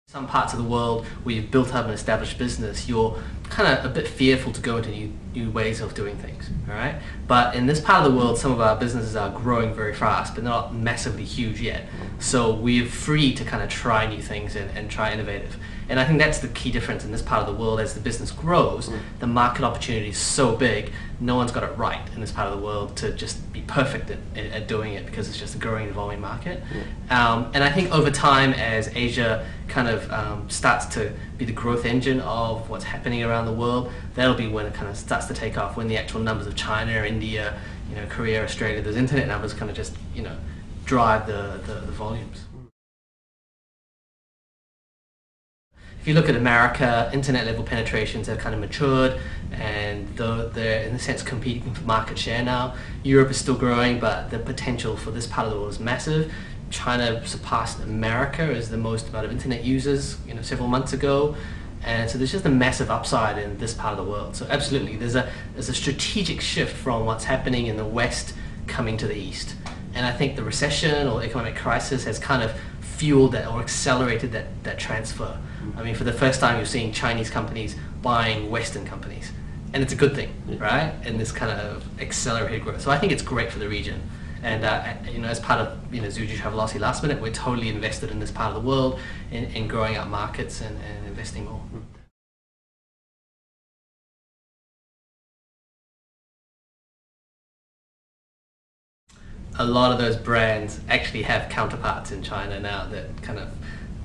Some parts of the world where you've built up an established business, you're kind of a bit fearful to go into new ways of doing things, all right? But in this part of the world, some of our businesses are growing very fast, but not massively huge yet. So we're free to kind of try new things and try innovative. And I think that's the key difference in this part of the world. As the business grows, the market opportunity is so big, no one's got it right in this part of the world to just be perfect at doing it, because it's just a growing, evolving market. And I think over time, as Asia kind of starts to be the growth engine of what's happening around the world, that'll be when it kind of starts to take off, when the actual numbers of China, India, Korea, Australia, those internet numbers kind of just, drive the volumes. If you look at America, internet level penetrations have kind of matured, and they're in a sense competing for market share now. Europe is still growing, but the potential for this part of the world is massive. China surpassed America as the most amount of internet users, several months ago, and so there's just a massive upside in this part of the world. So absolutely, there's a strategic shift from what's happening in the West coming to the East, and I think the recession or economic crisis has kind of fueled that or accelerated that transfer. I mean, for the first time, you're seeing Chinese companies buying Western companies, and it's a good thing, right? And this kind of accelerated growth. So I think it's great for the region. And as part of Zuji Travelocity Last Minute, we're totally invested in this part of the world, in growing up markets and investing more. A lot of those brands actually have counterparts in China now that kind of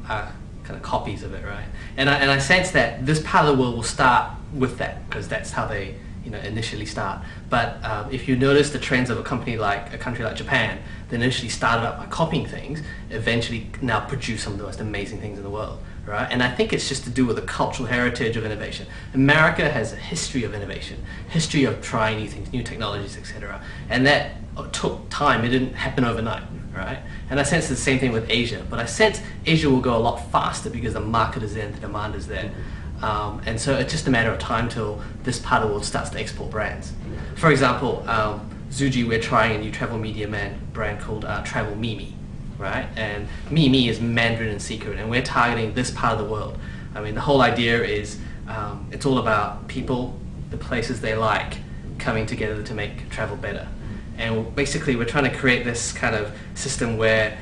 are copies of it, right? And I sense that this part of the world will start with that, because that's how they initially start. But if you notice the trends of a country like Japan, they initially started up by copying things, eventually now produce some of the most amazing things in the world, right? And I think it's just to do with the cultural heritage of innovation. America has a history of innovation, history of trying new things, new technologies, etc. And that took time. It didn't happen overnight, right? And I sense the same thing with Asia, but I sense Asia will go a lot faster because the market is there and the demand is there. And so it's just a matter of time till this part of the world starts to export brands. For example, Zuji, we're trying a new travel media brand called Travel Mimi, right? And Mimi is Mandarin in secret, and we're targeting this part of the world. I mean, the whole idea is it's all about people, the places they like, coming together to make travel better. And basically, we're trying to create this kind of system where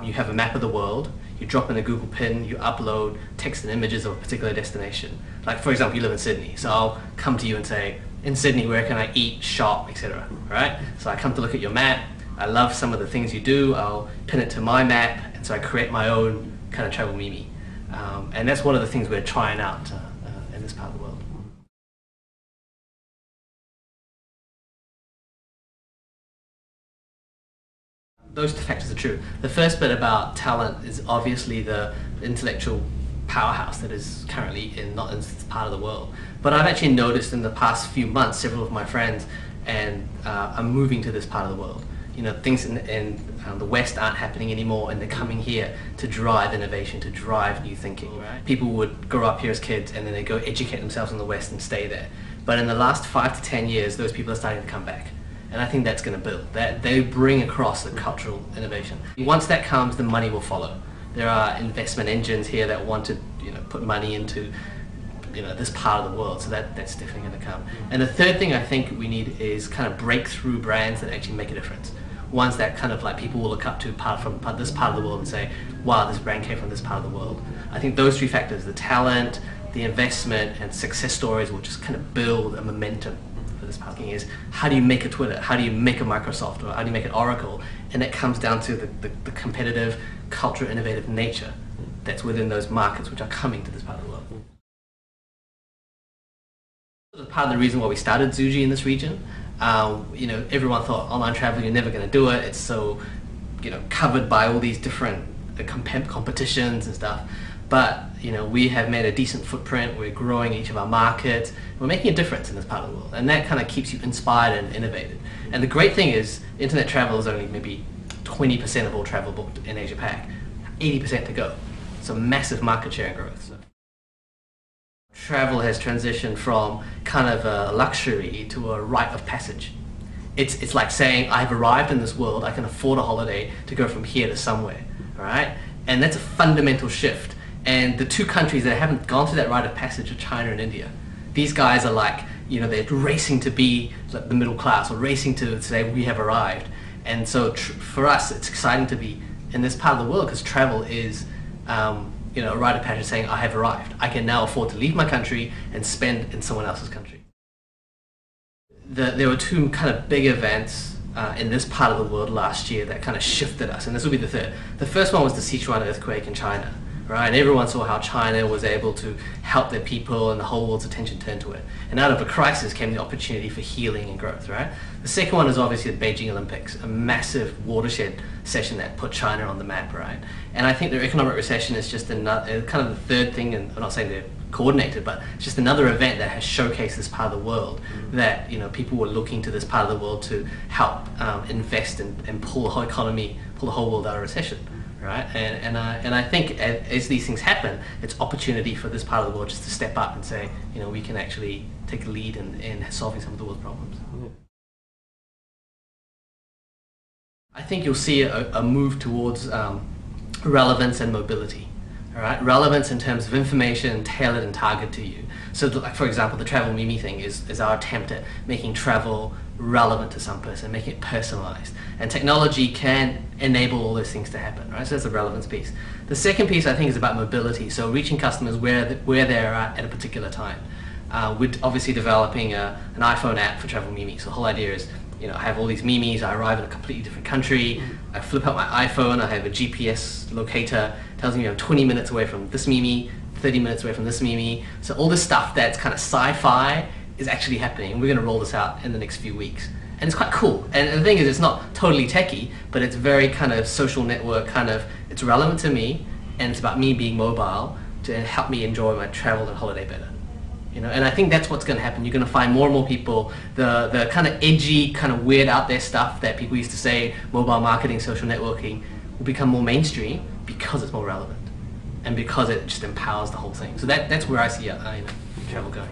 you have a map of the world, you drop in a Google pin, you upload text and images of a particular destination. Like, for example, you live in Sydney, so I'll come to you and say, in Sydney, where can I eat, shop, etc., right? So I come to look at your map, I love some of the things you do, I'll pin it to my map, and so I create my own kind of travel mimi. And that's one of the things we're trying out in this part of the world. Those two factors are true. The first bit about talent is obviously the intellectual powerhouse that is currently not in this part of the world. But I've actually noticed in the past few months, several of my friends are moving to this part of the world. Things in the West aren't happening anymore, and they're coming here to drive innovation, to drive new thinking, right? People would grow up here as kids, and then they go educate themselves in the West and stay there. But in the last 5 to 10 years, those people are starting to come back. And I think that's going to build. That they bring across the cultural innovation. Once that comes, the money will follow. There are investment engines here that want to put money into this part of the world, so that's definitely going to come. And the third thing I think we need is kind of breakthrough brands that actually make a difference. Ones that kind of like people will look up to from this part of the world and say, wow, this brand came from this part of the world. I think those three factors, the talent, the investment, and success stories, will just kind of build a momentum. This part is, how do you make a Twitter, how do you make a Microsoft, or how do you make an Oracle? And it comes down to the competitive, cultural, innovative nature that's within those markets which are coming to this part of the world. Part of the reason why we started Zuji in this region, everyone thought online travel, you're never going to do it, it's so covered by all these different competitions and stuff. But we have made a decent footprint, we're growing each of our markets, we're making a difference in this part of the world, and that kind of keeps you inspired and innovative. And the great thing is, internet travel is only maybe 20% of all travel booked in Asia Pac, 80% to go. So massive market share and growth. So travel has transitioned from kind of a luxury to a rite of passage. It's like saying, I've arrived in this world, I can afford a holiday to go from here to somewhere, all right? And that's a fundamental shift. And the two countries that haven't gone through that rite of passage are China and India. These guys are like, they're racing to be like the middle class, or racing to say we have arrived. And so for us, it's exciting to be in this part of the world, because travel is a rite of passage saying I have arrived. I can now afford to leave my country and spend in someone else's country. There were two kind of big events in this part of the world last year that kind of shifted us, and this will be the third. The first one was the Sichuan earthquake in China. Right? And everyone saw how China was able to help their people, and the whole world's attention turned to it. And out of a crisis came the opportunity for healing and growth, right? The second one is obviously the Beijing Olympics, a massive watershed session that put China on the map, right? And I think their economic recession is just another, kind of the third thing, and I'm not saying they're coordinated, but it's just another event that has showcased this part of the world, that people were looking to this part of the world to help invest and pull the whole economy, pull the whole world out of recession. Right, and I think as these things happen, it's opportunity for this part of the world just to step up and say, we can actually take a lead in solving some of the world's problems. I think you'll see a move towards relevance and mobility. All right, relevance in terms of information tailored and targeted to you. So, like for example, the Travel Mimi thing is our attempt at making travel relevant to some person, making it personalized. And technology can enable all those things to happen, right? So that's the relevance piece. The second piece, I think, is about mobility. So reaching customers where they're at a particular time. We're obviously developing an iPhone app for Travel Mimi. So the whole idea is, I have all these Mimis, I arrive in a completely different country, I flip out my iPhone, I have a GPS locator, tells me I'm 20 minutes away from this Mimi, 30 minutes away from this Mimi. So all this stuff that's kind of sci-fi is actually happening, and we're going to roll this out in the next few weeks. And it's quite cool. And the thing is, it's not totally techie, but it's very kind of social network it's relevant to me, and it's about me being mobile to help me enjoy my travel and holiday better. And I think that's what's going to happen. You're going to find more and more people, the kind of edgy, kind of weird out there stuff that people used to say, mobile marketing, social networking, will become more mainstream because it's more relevant and because it just empowers the whole thing. So that's where I see travel going.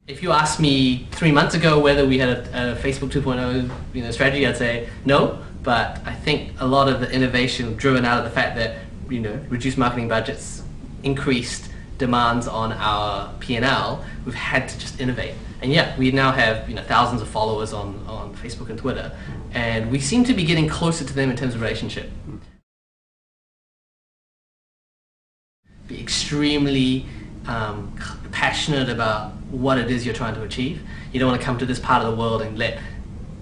If you asked me 3 months ago whether we had a Facebook 2.0 strategy, I'd say no. But I think a lot of the innovation driven out of the fact that reduced marketing budgets, increased demands on our P&L, we've had to just innovate. And yeah, we now have thousands of followers on Facebook and Twitter, and we seem to be getting closer to them in terms of relationship. Be extremely passionate about what it is you're trying to achieve. You don't want to come to this part of the world and let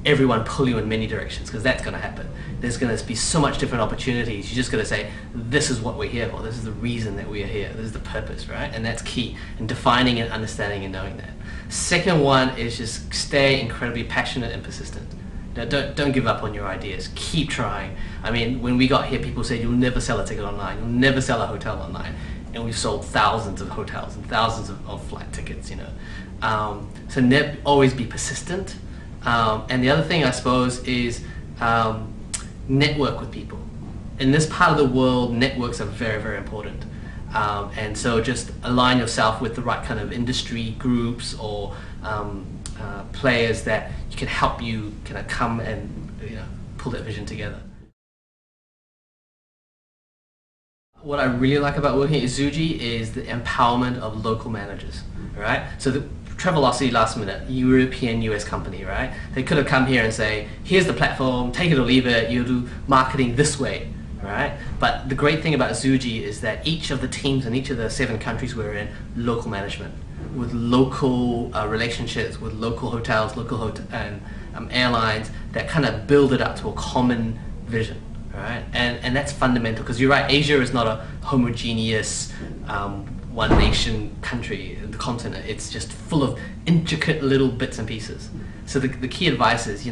everyone pull you in many directions, because that's going to happen. There's going to be so much different opportunities. You just got to say, this is what we're here for. This is the reason that we are here. This is the purpose, right? And that's key in defining and understanding and knowing that. Second one is just stay incredibly passionate and persistent. Don't give up on your ideas. Keep trying. I mean, when we got here, people said you'll never sell a ticket online. You'll never sell a hotel online. And we've sold thousands of hotels and thousands of flight tickets. So always be persistent. And the other thing, I suppose, is network with people. In this part of the world, networks are very, very important. And so just align yourself with the right kind of industry groups or players that can help you kind of come and pull that vision together. What I really like about working at Zuji is the empowerment of local managers, right? So the Travelocity last minute, European US company, right? They could have come here and say, here's the platform, take it or leave it, you do marketing this way, right? But the great thing about Zuji is that each of the teams in each of the 7 countries we're in, local management, with local relationships, with local hotels, and airlines that kind of build it up to a common vision. Right? And that's fundamental, because you're right, Asia is not a homogeneous one nation country, the continent. It's just full of intricate little bits and pieces. So the key advice is,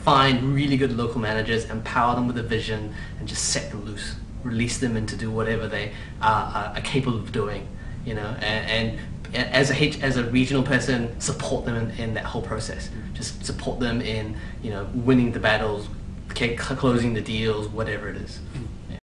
find really good local managers, empower them with a vision, and just set them loose. Release them into do whatever they are capable of doing, and as a regional person, support them in that whole process. Just support them in, winning the battles, closing the deals, whatever it is.